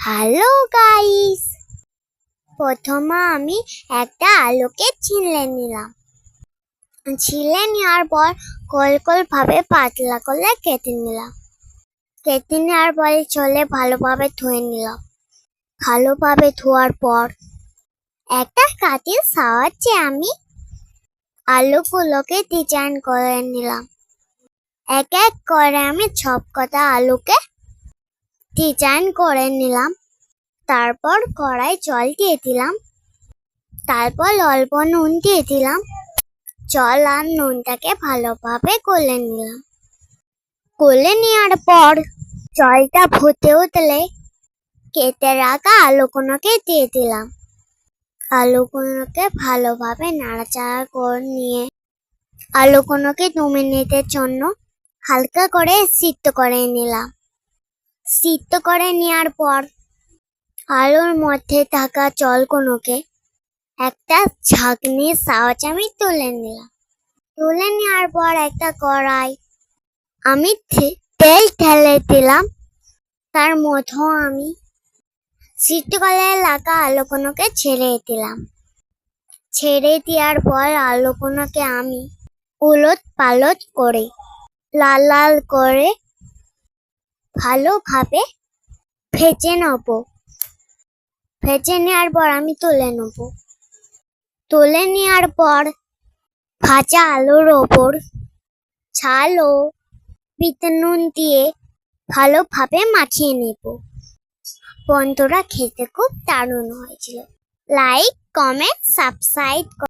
Hello guys, প্রথমে আমি একটা আলুকে ছিলে নিলাম। ছিলে নেওয়ার পর গোল গোল ভাবে পাতলা করে কেটে নিলাম। কেটে নেওয়ার পরে চলে ভালোভাবে ধুয়ে নিলাম। ভালোভাবে ধোয়ার পর একটা কাঠির সাহায্যে আমি আলুগুলোকে ডিজাইন করে নিলাম। এক এক করে আমি সবকটা আলুকে ডিজাইন করে নিলাম। তারপর কড়াই জল দিয়ে দিলাম। তারপর অল্প নুন দিয়ে দিলাম। জল আর নুনটাকে ভালোভাবে গলে নিলাম। গলে নেওয়ার পর জলটা ফুটে উঠলে কেটে রাখা আলুগুলোকে দিয়ে দিলাম। আলুগুলোকে ভালোভাবে নাড়াচাড়া করে নিয়ে আলুগুলোকে 2 মিনিটের জন্য হালকা করে সিদ্ধ করে নিলাম। সিদ্ধ করে নেওয়ার পর আলুর মধ্যে থাকা জলগুলোকে একটা ছাঁকনির সাহায্যে আমি তুলে নিলাম। তুলে নেওয়ার পর একটা কড়াই আমি তেল ঢেলে দিলাম। তার মধ্যে আমি সিদ্ধ করে রাখা আলুগুলোকে ছেড়ে দিলাম। ছেড়ে দেওয়ার পর আলুগুলোকে আমি উলট পালট করে লাল লাল করে ভালোভাবে ভেজে নেব। ভেজে নেওয়ার পর আমি তুলে নেব। তুলে নেওয়ার পর ভাজা আলুর ওপর ঝাল ও বিট নুন দিয়ে ভালোভাবে মাখিয়ে নেব। বন্ধুরা, খেতে খুব দারুণ হয়েছিল। Like, comment, subscribe